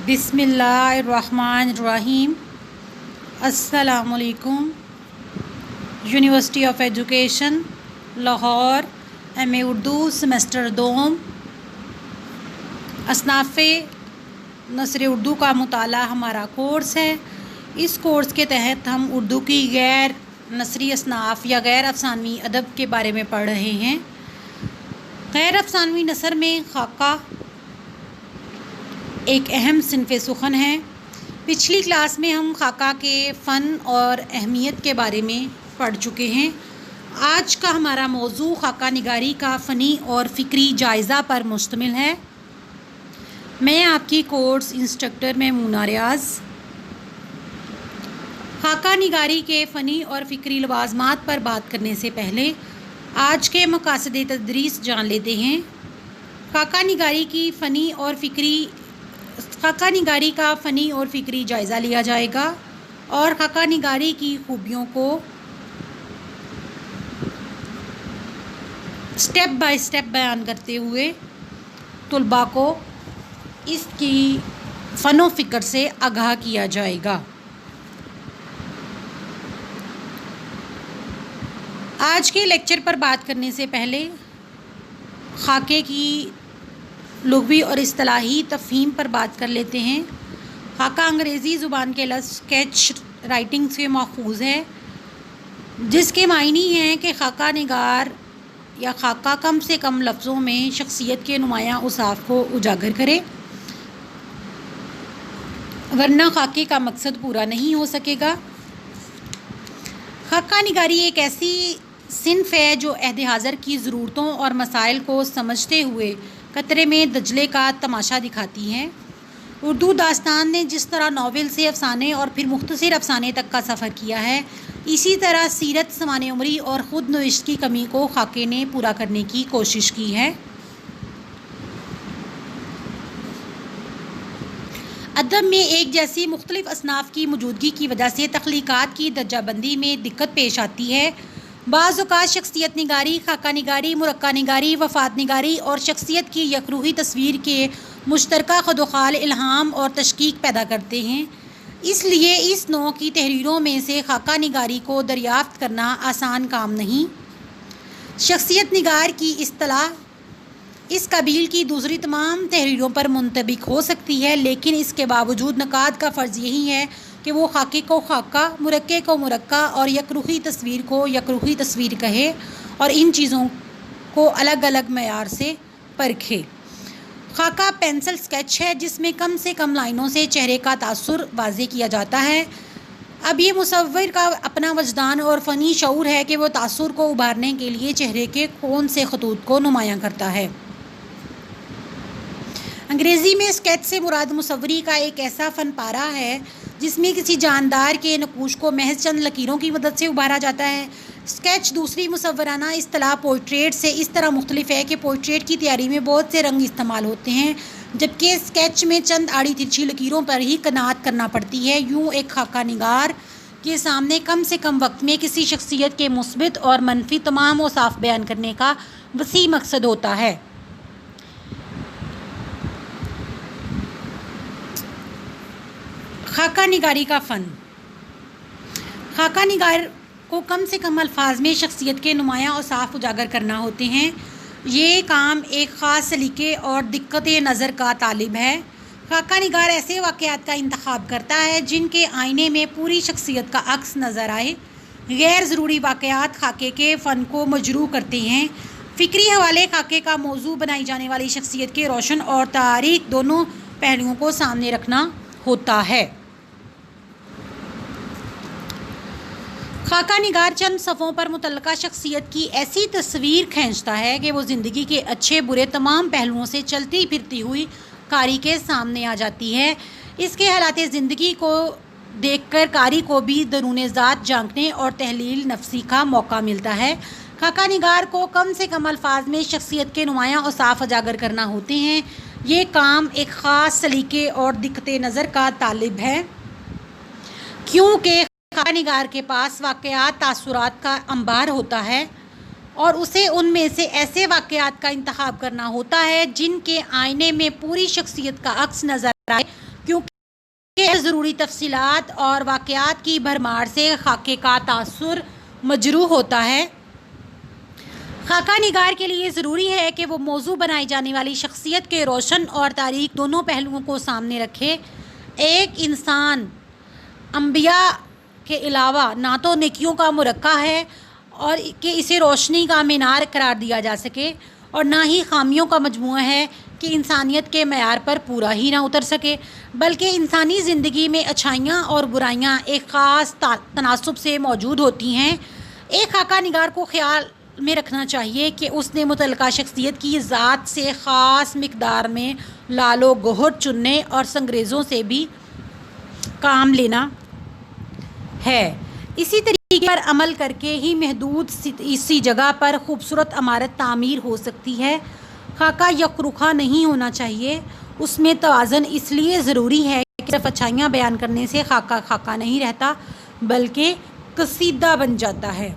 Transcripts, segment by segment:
بسم اللہ الرحمن الرحیم۔ السلام علیکم۔ University of Education Lahore, M A Urdu semester دوم، اصناف نثر اردو کا مطالعہ ہمارا کورس ہے۔ اس کورس کے تحت ہم اردو کی غیر نثری اصناف یا غیر افسانوی ادب کے بارے میں پڑھ رہے ہیں۔ غیر افسانوی نثر میں خاکہ ایک اہم صنف سخن ہے۔ پچھلی کلاس میں ہم خاکہ کے فن اور اہمیت کے بارے میں پڑھ چکے ہیں۔ آج کا ہمارا موضوع خاکہ نگاری کا فنی اور فکری جائزہ پر مشتمل ہے۔ میں آپ کی کورس انسٹرکٹر میمونہ ریاض۔ خاکہ نگاری کے فنی اور فکری لوازمات پر بات کرنے سے پہلے آج کے مقاصد تدریس جان لیتے ہیں۔ خاکہ نگاری کا فنی اور فکری جائزہ لیا جائے گا اور خاکہ نگاری کی خوبیوں کو سٹیپ بائی سٹیپ بیان کرتے ہوئے طلباء کو اس کی فن و فکر سے آگاہ کیا جائے گا۔ آج کے لیکچر پر بات کرنے سے پہلے خاکے کی لغوی اور اصطلاحی تفہیم پر بات کر لیتے ہیں۔ خاکہ انگریزی زبان کے لفظ اسکیچ رائٹنگ سے ماخوذ ہے، جس کے معنی ہیں کہ خاکہ نگار یا خاکہ کم سے کم لفظوں میں شخصیت کے نمایاں اوصاف کو اجاگر کرے، ورنہ خاکے کا مقصد پورا نہیں ہو سکے گا۔ خاکہ نگاری ایک ایسی صنف ہے جو عہد حاضر کی ضرورتوں اور مسائل کو سمجھتے ہوئے قطرے میں دجلے کا تماشا دکھاتی ہے۔ اردو داستان نے جس طرح ناول سے افسانے اور پھر مختصر افسانے تک کا سفر کیا ہے، اسی طرح سیرت، سمان عمری اور خود نوشت کی کمی کو خاکے نے پورا کرنے کی کوشش کی ہے۔ ادب میں ایک جیسی مختلف اصناف کی موجودگی کی وجہ سے تخلیقات کی درجہ بندی میں دقت پیش آتی ہے۔ بعض اوقات شخصیت نگاری، خاکہ نگاری، مرقع نگاری، وفات نگاری اور شخصیت کی یکروئی تصویر کے مشترکہ خدوخال الہام اور تشکیک پیدا کرتے ہیں۔ اس لیے اس نوع کی تحریروں میں سے خاکہ نگاری کو دریافت کرنا آسان کام نہیں۔ شخصیت نگار کی اصطلاح اس قبیل کی دوسری تمام تحریروں پر منطبق ہو سکتی ہے، لیکن اس کے باوجود نقاد کا فرض یہی ہے کہ وہ خاکے کو خاکہ، مرقع کو مرقع اور یکروئی تصویر کو یکروئی تصویر کہے اور ان چیزوں کو الگ الگ معیار سے پرکھے۔ خاکہ پینسل اسکیچ ہے جس میں کم سے کم لائنوں سے چہرے کا تاثر واضح کیا جاتا ہے۔ اب یہ مصور کا اپنا وجدان اور فنی شعور ہے کہ وہ تاثر کو ابھارنے کے لیے چہرے کے کون سے خطوط کو نمایاں کرتا ہے۔ انگریزی میں اسکیچ سے مراد مصوری کا ایک ایسا فن پارہ ہے جس میں کسی جاندار کے نقوش کو محض چند لکیروں کی مدد سے ابھارا جاتا ہے۔ اسکیچ دوسری مصورانہ اصطلاح پورٹریٹ سے اس طرح مختلف ہے کہ پورٹریٹ کی تیاری میں بہت سے رنگ استعمال ہوتے ہیں، جبکہ اسکیچ میں چند آڑی ترچھی لکیروں پر ہی قناعت کرنا پڑتی ہے۔ یوں ایک خاکہ نگار کے سامنے کم سے کم وقت میں کسی شخصیت کے مثبت اور منفی تمام اوصاف بیان کرنے کا وسیع مقصد ہوتا ہے۔ خاکہ نگاری کا فن۔ خاکہ نگار کو کم سے کم الفاظ میں شخصیت کے نمایاں اوصاف اجاگر کرنا ہوتے ہیں۔ یہ کام ایک خاص سلیقے اور دقت نظر کا طالب ہے۔ خاکہ نگار ایسے واقعات کا انتخاب کرتا ہے جن کے آئینے میں پوری شخصیت کا عکس نظر آئے۔ غیر ضروری واقعات خاکے کے فن کو مجروح کرتے ہیں۔ فکری حوالے خاکے کا موضوع بنائی جانے والی شخصیت کے روشن اور تاریک دونوں پہلوؤں کو سامنے رکھنا ہوتا ہے۔ خاکہ نگار چند صفحوں پر متعلقہ شخصیت کی ایسی تصویر کھینچتا ہے کہ وہ زندگی کے اچھے برے تمام پہلوؤں سے چلتی پھرتی ہوئی قاری کے سامنے آ جاتی ہے۔ اس کے حالات زندگی کو دیکھ کر قاری کو بھی درون ذات جھانکنے اور تحلیل نفسی کا موقع ملتا ہے۔ خاکہ نگار کو کم سے کم الفاظ میں شخصیت کے نمایاں اوصاف اجاگر کرنا ہوتے ہیں۔ یہ کام ایک خاص سلیقے اور دقت نظر کا طالب ہے، کیونکہ خاکہ نگار کے پاس واقعات تاثرات کا انبار ہوتا ہے اور اسے ان میں سے ایسے واقعات کا انتخاب کرنا ہوتا ہے جن کے آئینے میں پوری شخصیت کا عکس نظر آئے کیونکہ ضروری تفصیلات اور واقعات کی بھرمار سے خاکے کا تاثر مجروح ہوتا ہے۔ خاکہ نگار کے لیے ضروری ہے کہ وہ موضوع بنائی جانے والی شخصیت کے روشن اور تاریک دونوں پہلوؤں کو سامنے رکھے۔ ایک انسان انبیاء کے علاوہ نہ تو نیکیوں کا مرکہ ہے اور کہ اسے روشنی کا مینار قرار دیا جا سکے، اور نہ ہی خامیوں کا مجموعہ ہے کہ انسانیت کے معیار پر پورا ہی نہ اتر سکے، بلکہ انسانی زندگی میں اچھائیاں اور برائیاں ایک خاص تناسب سے موجود ہوتی ہیں۔ ایک خاکہ نگار کو خیال میں رکھنا چاہیے کہ اس نے متعلقہ شخصیت کی ذات سے خاص مقدار میں لال و گہر چننے اور سنگریزوں سے بھی کام لینا ہے۔ اسی طریقے پر عمل کر کے ہی محدود اسی جگہ پر خوبصورت عمارت تعمیر ہو سکتی ہے۔ خاکہ یکرخا نہیں ہونا چاہیے، اس میں توازن اس لیے ضروری ہے کہ صرف اچھائیاں بیان کرنے سے خاکہ خاکہ نہیں رہتا بلکہ قصیدہ بن جاتا ہے،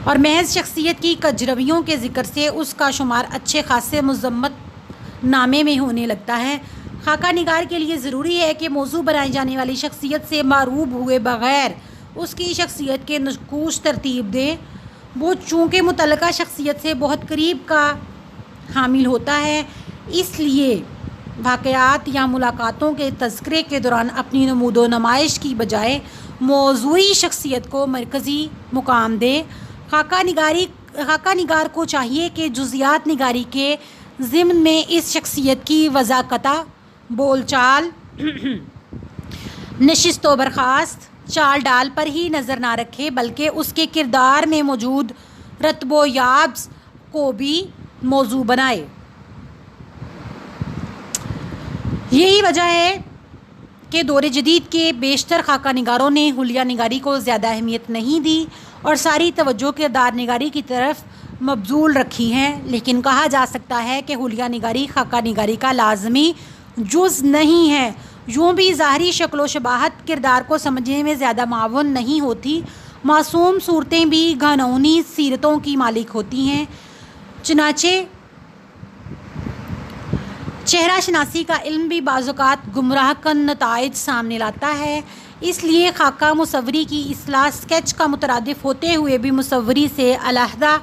اور محض شخصیت کی کجرویوں کے ذکر سے اس کا شمار اچھے خاصے مذمت نامے میں ہونے لگتا ہے۔ خاکہ نگار کے لیے ضروری ہے کہ موضوع بنائی جانے والی شخصیت سے معروب ہوئے بغیر اس کی شخصیت کے نقوش ترتیب دے۔ وہ چونکہ متعلقہ شخصیت سے بہت قریب کا حامل ہوتا ہے، اس لیے واقعات یا ملاقاتوں کے تذکرے کے دوران اپنی نمود و نمائش کی بجائے موضوعی شخصیت کو مرکزی مقام دے۔ خاکہ نگار کو چاہیے کہ جزیات نگاری کے ضمن میں اس شخصیت کی وضاقتہ، بول چال، نشست و برخاست، چال ڈال پر ہی نظر نہ رکھے بلکہ اس کے کردار میں موجود رتب و یابس کو بھی موضوع بنائے۔ یہی وجہ ہے کہ دور جدید کے بیشتر خاکہ نگاروں نے حلیہ نگاری کو زیادہ اہمیت نہیں دی اور ساری توجہ کردار نگاری کی طرف مبذول رکھی ہے، لیکن کہا جا سکتا ہے کہ حلیہ نگاری خاکہ نگاری کا لازمی جز نہیں ہے۔ یوں بھی ظاہری شکل و شباہت کردار کو سمجھنے میں زیادہ معاون نہیں ہوتی، معصوم صورتیں بھی گھنونی سیرتوں کی مالک ہوتی ہیں۔ چنانچہ چہرہ شناسی کا علم بھی بعض اوقات گمراہ کن نتائج سامنے لاتا ہے۔ اس لیے خاکہ مصوری کی اصطلاح اسکیچ کا مترادف ہوتے ہوئے بھی مصوری سے علیحدہ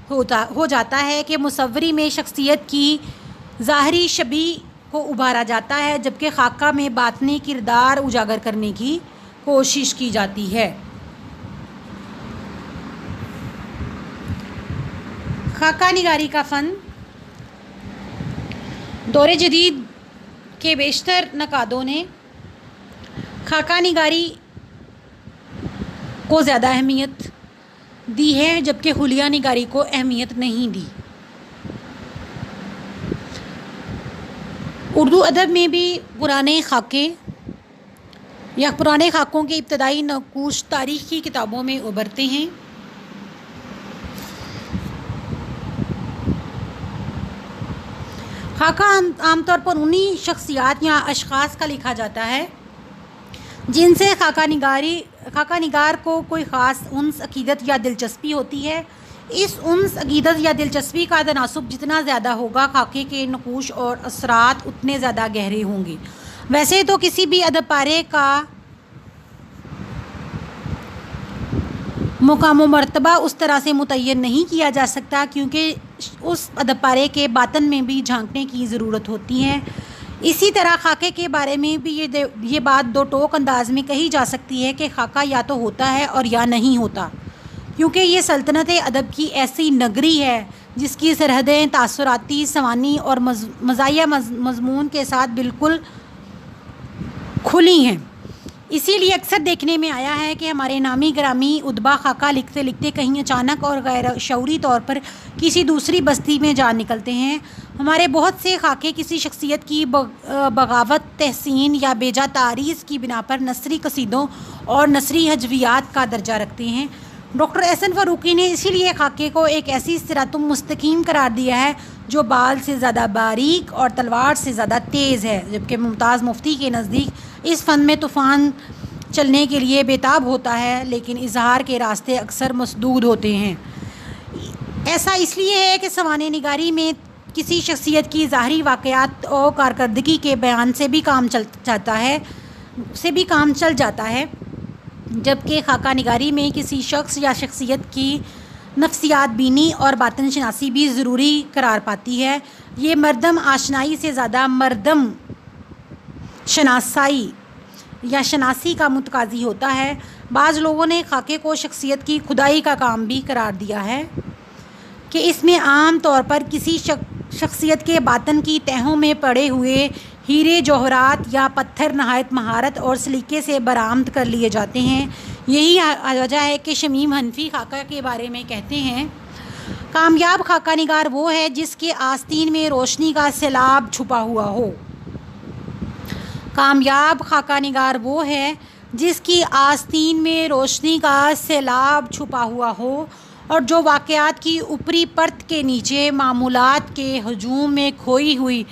ہو جاتا ہے کہ مصوری میں شخصیت کی ظاہری شبیہ کو ابھارا جاتا ہے، جبکہ خاکہ میں باطنی کردار اجاگر کرنے کی کوشش کی جاتی ہے۔ خاکہ نگاری کا فن دور جدید کے بیشتر نقادوں نے خاکہ نگاری کو زیادہ اہمیت دی ہے، جبکہ حلیہ نگاری کو اہمیت نہیں دی۔ اردو ادب میں بھی پرانے خاکے یا پرانے خاکوں کے ابتدائی نقوش تاریخ کی کتابوں میں ابھرتے ہیں۔ خاکہ عام طور پر انہی شخصیات یا اشخاص کا لکھا جاتا ہے جن سے خاکہ نگار کو کوئی خاص انس، عقیدت یا دلچسپی ہوتی ہے۔ اس انس، عقیدت یا دلچسپی کا تناسب جتنا زیادہ ہوگا، خاکے کے نقوش اور اثرات اتنے زیادہ گہرے ہوں گے۔ ویسے تو کسی بھی ادب پارے کا مقام و مرتبہ اس طرح سے متعین نہیں کیا جا سکتا، کیونکہ اس ادب پارے کے باطن میں بھی جھانکنے کی ضرورت ہوتی ہے۔ اسی طرح خاکے کے بارے میں بھی یہ بات دو ٹوک انداز میں کہی جا سکتی ہے کہ خاکہ یا تو ہوتا ہے اور یا نہیں ہوتا، کیونکہ یہ سلطنت ادب کی ایسی نگری ہے جس کی سرحدیں تاثراتی، سوانح اور مزاحیہ مضمون کے ساتھ بالکل کھلی ہیں۔ اسی لیے اکثر دیکھنے میں آیا ہے کہ ہمارے نامی گرامی ادبا خاکہ لکھتے لکھتے کہیں اچانک اور غیر شعوری طور پر کسی دوسری بستی میں جا نکلتے ہیں۔ ہمارے بہت سے خاکے کسی شخصیت کی بغاوت، تحسین یا بیجا تعریض کی بنا پر نثری قصیدوں اور نثری ہجویات کا درجہ رکھتے ہیں۔ ڈاکٹر احسن فاروقی نے اسی لیے خاکے کو ایک ایسی صراط مستقیم قرار دیا ہے جو بال سے زیادہ باریک اور تلوار سے زیادہ تیز ہے، جبکہ ممتاز مفتی کے نزدیک اس فن میں طوفان چلنے کے لیے بےتاب ہوتا ہے، لیکن اظہار کے راستے اکثر مسدود ہوتے ہیں۔ ایسا اس لیے ہے کہ سوانح نگاری میں کسی شخصیت کی ظاہری واقعات اور کارکردگی کے بیان سے بھی کام چل جاتا ہے جبکہ خاکہ نگاری میں کسی شخص یا شخصیت کی نفسیات بینی اور باطن شناسی بھی ضروری قرار پاتی ہے۔ یہ مردم آشنائی سے زیادہ مردم شناسائی یا شناسی کا متقاضی ہوتا ہے۔ بعض لوگوں نے خاکے کو شخصیت کی کھدائی کا کام بھی قرار دیا ہے کہ اس میں عام طور پر کسی شخصیت کے باطن کی تہوں میں پڑے ہوئے ہیرے جوہرات یا پتھر نہایت مہارت اور سلیقے سے برآمد کر لیے جاتے ہیں۔ یہی وجہ ہے کہ شمیم حنفی خاکہ کے بارے میں کہتے ہیں، کامیاب خاکہ نگار وہ ہے جس کے آستین میں روشنی کا سیلاب چھپا ہوا ہو۔ کامیاب خاکہ نگار وہ ہے جس کی آستین میں روشنی کا سیلاب چھپا ہوا ہو اور جو واقعات کی اوپری پرت کے نیچے معمولات کے ہجوم میں کھوئی ہوئی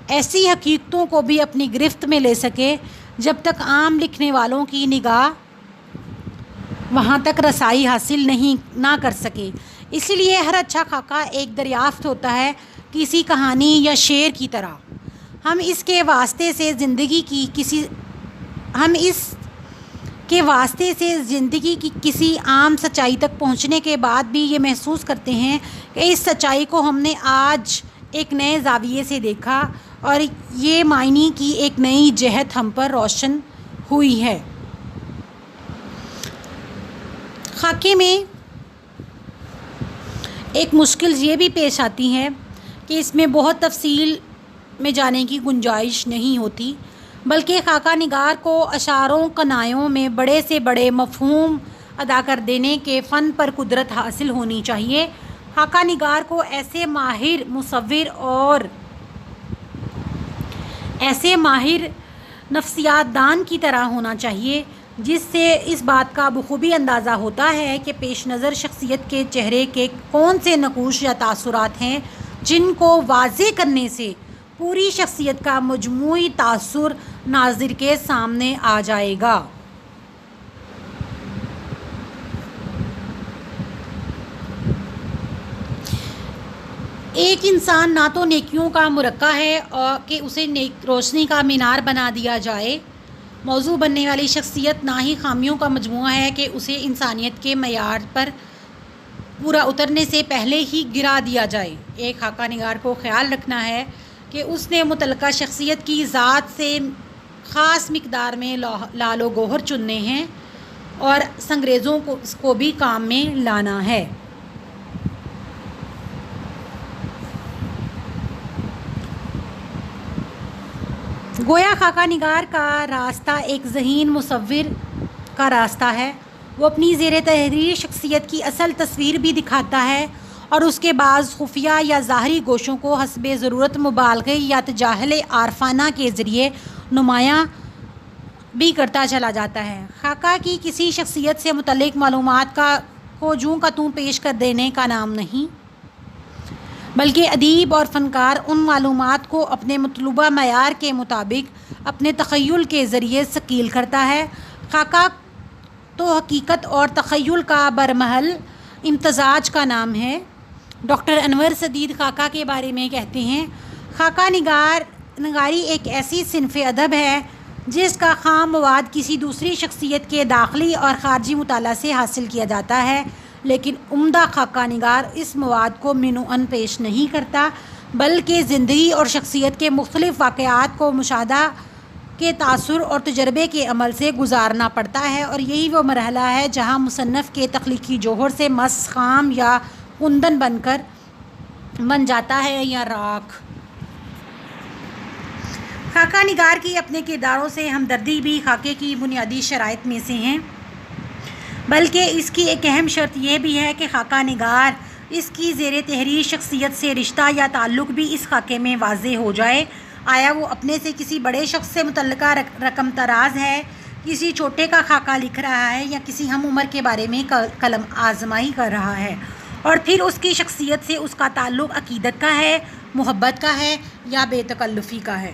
ایسی حقیقتوں کو بھی اپنی گرفت میں لے سکے جب تک عام لکھنے والوں کی نگاہ وہاں تک رسائی حاصل نہ کر سکے۔ اسی لیے ہر اچھا خاکہ ایک دریافت ہوتا ہے، کسی کہانی یا شعر کی طرح۔ ہم اس کے واسطے سے زندگی کی کسی عام سچائی تک پہنچنے کے بعد بھی یہ محسوس کرتے ہیں کہ اس سچائی کو ہم نے آج ایک نئے زاویے سے دیکھا اور یہ معنی کی ایک نئی جہت ہم پر روشن ہوئی ہے۔ خاکے میں ایک مشکل یہ بھی پیش آتی ہے کہ اس میں بہت تفصیل میں جانے کی گنجائش نہیں ہوتی، بلکہ خاکہ نگار کو اشعاروں کنایوں میں بڑے سے بڑے مفہوم ادا کر دینے کے فن پر قدرت حاصل ہونی چاہیے۔ خاکہ نگار کو ایسے ماہر مصور اور ایسے ماہر نفسیات دان کی طرح ہونا چاہیے جس سے اس بات کا بخوبی اندازہ ہوتا ہے کہ پیش نظر شخصیت کے چہرے کے کون سے نقوش یا تاثرات ہیں جن کو واضح کرنے سے پوری شخصیت کا مجموعی تاثر ناظر کے سامنے آ جائے گا۔ ایک انسان نہ تو نیکیوں کا مرقع ہے اور کہ اسے روشنی کا مینار بنا دیا جائے، موضوع بننے والی شخصیت نہ ہی خامیوں کا مجموعہ ہے کہ اسے انسانیت کے معیار پر پورا اترنے سے پہلے ہی گرا دیا جائے۔ ایک خاکہ نگار کو خیال رکھنا ہے کہ اس نے متعلقہ شخصیت کی ذات سے خاص مقدار میں لال و گوہر چننے ہیں اور سنگریزوں کو بھی کام میں لانا ہے۔ گویا خاکہ نگار کا راستہ ایک ذہین مصور کا راستہ ہے۔ وہ اپنی زیر تحریر شخصیت کی اصل تصویر بھی دکھاتا ہے اور اس کے بعض خفیہ یا ظاہری گوشوں کو حسب ضرورت مبالغے یا تجاہل عارفانہ کے ذریعے نمایاں بھی کرتا چلا جاتا ہے۔ خاکہ کی کسی شخصیت سے متعلق معلومات کو جوں کا توں پیش کر دینے کا نام نہیں، بلکہ ادیب اور فنکار ان معلومات کو اپنے مطلوبہ معیار کے مطابق اپنے تخیل کے ذریعے ثقیل کرتا ہے۔ خاکہ تو حقیقت اور تخیل کا برمحل امتزاج کا نام ہے۔ ڈاکٹر انور سدید خاکہ کے بارے میں کہتے ہیں، خاکہ نگاری ایک ایسی صنف ادب ہے جس کا خام مواد کسی دوسری شخصیت کے داخلی اور خارجی مطالعہ سے حاصل کیا جاتا ہے، لیکن عمدہ خاکہ نگار اس مواد کو منوعاً پیش نہیں کرتا بلکہ زندگی اور شخصیت کے مختلف واقعات کو مشاہدہ کے تاثر اور تجربے کے عمل سے گزارنا پڑتا ہے، اور یہی وہ مرحلہ ہے جہاں مصنف کے تخلیقی جوہر سے مس خام یا کندن بن جاتا ہے یا راکھ۔ خاکہ نگار کی اپنے کرداروں سے ہمدردی بھی خاکے کی بنیادی شرائط میں سے ہیں، بلکہ اس کی ایک اہم شرط یہ بھی ہے کہ خاکہ نگار اس کی زیر تحریر شخصیت سے رشتہ یا تعلق بھی اس خاکے میں واضح ہو جائے۔ آیا وہ اپنے سے کسی بڑے شخص سے متعلقہ رقم تراز ہے، کسی چھوٹے کا خاکہ لکھ رہا ہے یا کسی ہم عمر کے بارے میں قلم آزمائی کر رہا ہے، اور پھر اس کی شخصیت سے اس کا تعلق عقیدت کا ہے، محبت کا ہے یا بے تکلفی کا ہے۔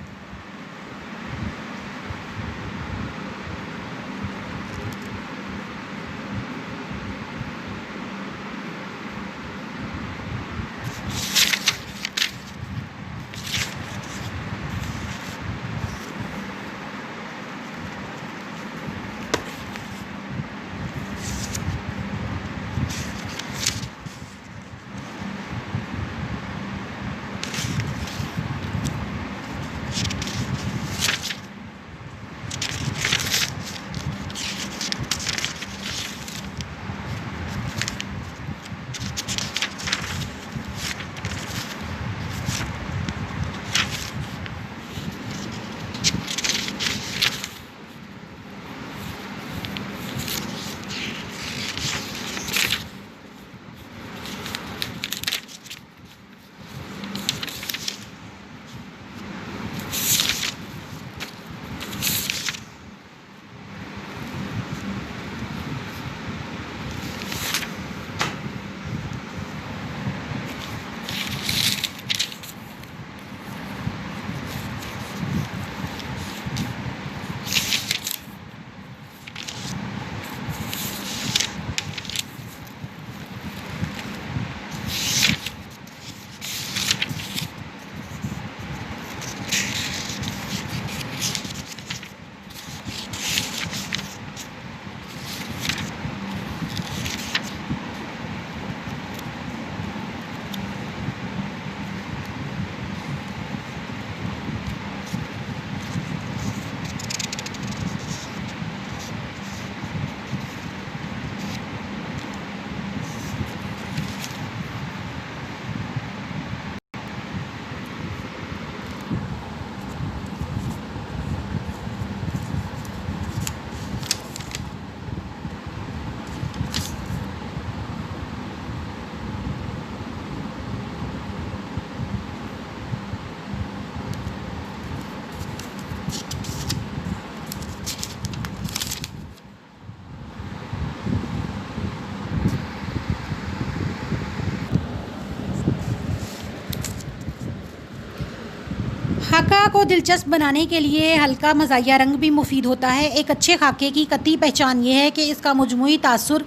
خاکہ کو دلچسپ بنانے کے لیے ہلکا مزاحیہ رنگ بھی مفید ہوتا ہے۔ ایک اچھے خاکے کی قطعی پہچان یہ ہے کہ اس کا مجموعی تاثر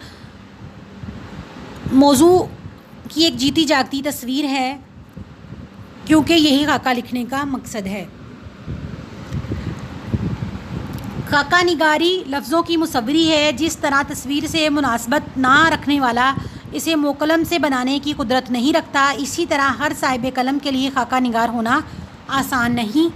موضوع کی ایک جیتی جاگتی تصویر ہے، کیونکہ یہی خاکہ لکھنے کا مقصد ہے۔ خاکہ نگاری لفظوں کی مصوری ہے۔ جس طرح تصویر سے مناسبت نہ رکھنے والا اسے موقلم سے بنانے کی قدرت نہیں رکھتا، اسی طرح ہر صاحب قلم کے لیے خاکہ نگار ہونا آسان نہیں۔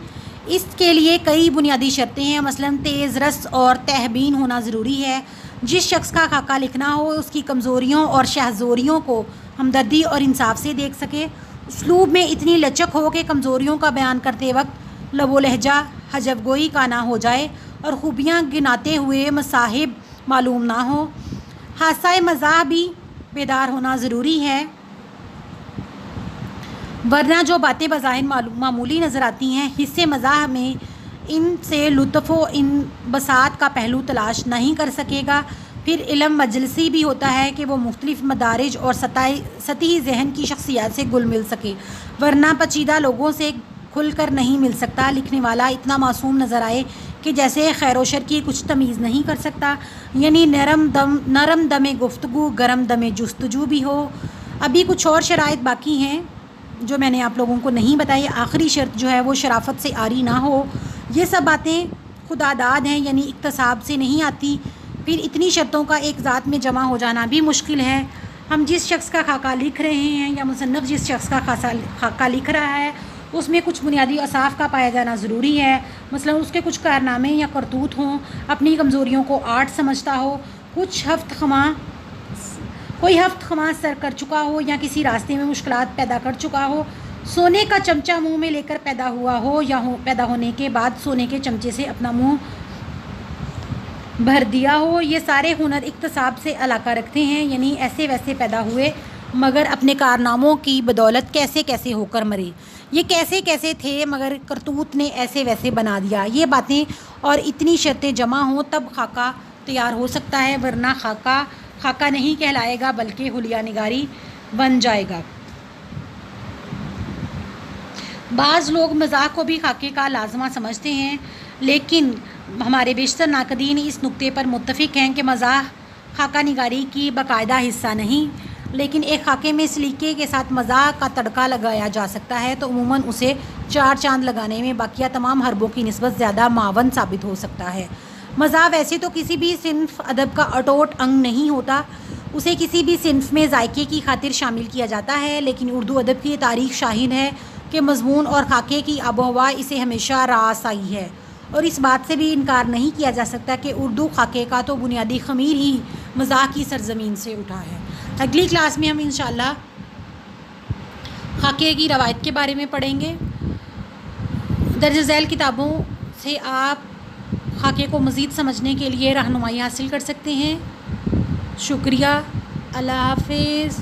اس کے لیے کئی بنیادی شرطیں ہیں، مثلاً تیز رس اور تہبین ہونا ضروری ہے۔ جس شخص کا خاکہ لکھنا ہو اس کی کمزوریوں اور شہزوریوں کو ہمدردی اور انصاف سے دیکھ سکے، اسلوب میں اتنی لچک ہو کہ کمزوریوں کا بیان کرتے وقت لب و لہجہ حجب گوئی کا نہ ہو جائے اور خوبیاں گناتے ہوئے مصاحب معلوم نہ ہو۔ حادثہ مزاح بھی بیدار ہونا ضروری ہے، ورنہ جو باتیں بظاہر معمولی نظر آتی ہیں، حصے مزاح میں ان سے لطف و انبساط کا پہلو تلاش نہیں کر سکے گا۔ پھر علم مجلسی بھی ہوتا ہے کہ وہ مختلف مدارج اور سطحی ذہن کی شخصیات سے گل مل سکے، ورنہ پیچیدہ لوگوں سے کھل کر نہیں مل سکتا۔ لکھنے والا اتنا معصوم نظر آئے کہ جیسے خیر و شر کی کچھ تمیز نہیں کر سکتا، یعنی نرم دم گفتگو گرم دم جستجو بھی ہو۔ ابھی کچھ اور شرائط باقی ہیں جو میں نے آپ لوگوں کو نہیں بتائی۔ آخری شرط جو ہے وہ شرافت سے عاری نہ ہو۔ یہ سب باتیں خدا داد ہیں، یعنی اکتساب سے نہیں آتی۔ پھر اتنی شرطوں کا ایک ذات میں جمع ہو جانا بھی مشکل ہے۔ ہم جس شخص کا خاکہ لکھ رہے ہیں یا مصنف جس شخص کا خاکہ لکھ رہا ہے اس میں کچھ بنیادی اوصاف کا پایا جانا ضروری ہے، مثلا اس کے کچھ کارنامے یا کرتوت ہوں، اپنی کمزوریوں کو آرٹ سمجھتا ہو، کوئی ہفت خواہ سر کر چکا ہو یا کسی راستے میں مشکلات پیدا کر چکا ہو، سونے کا چمچہ منہ میں لے کر پیدا ہوا ہو یا پیدا ہونے کے بعد سونے کے چمچے سے اپنا منہ بھر دیا ہو۔ یہ سارے ہنر اکتساب سے علاقہ رکھتے ہیں، یعنی ایسے ویسے پیدا ہوئے مگر اپنے کارناموں کی بدولت کیسے کیسے ہو کر مرے، یہ کیسے کیسے تھے مگر کرتوت نے ایسے ویسے بنا دیا۔ یہ باتیں اور اتنی شرطیں جمع ہوں تب خاکہ تیار ہو سکتا ہے، ورنہ خاکہ نہیں کہلائے گا بلکہ حلیہ نگاری بن جائے گا۔ بعض لوگ مزاح کو بھی خاکے کا لازمہ سمجھتے ہیں، لیکن ہمارے بیشتر ناقدین اس نقطے پر متفق ہیں کہ مزاح خاکہ نگاری کی باقاعدہ حصہ نہیں، لیکن ایک خاکے میں سلیقے کے ساتھ مزاح کا تڑکا لگایا جا سکتا ہے تو عموماً اسے چار چاند لگانے میں باقیہ تمام حربوں کی نسبت زیادہ معاون ثابت ہو سکتا ہے۔ مزاح ویسے تو کسی بھی صنف ادب کا اٹوٹ انگ نہیں ہوتا، اسے کسی بھی صنف میں ذائقے کی خاطر شامل کیا جاتا ہے، لیکن اردو ادب کی تاریخ شاہد ہے کہ مضمون اور خاکے کی آب و ہوا اسے ہمیشہ راس آئی ہے، اور اس بات سے بھی انکار نہیں کیا جا سکتا کہ اردو خاکے کا تو بنیادی خمیر ہی مزاح کی سرزمین سے اٹھا ہے۔ اگلی کلاس میں ہم انشاءاللہ خاکے کی روایت کے بارے میں پڑھیں گے۔ درج ذیل کتابوں سے آپ خاکے کو مزید سمجھنے کے لیے رہنمائی حاصل کر سکتے ہیں۔ شکریہ، اللہ حافظ۔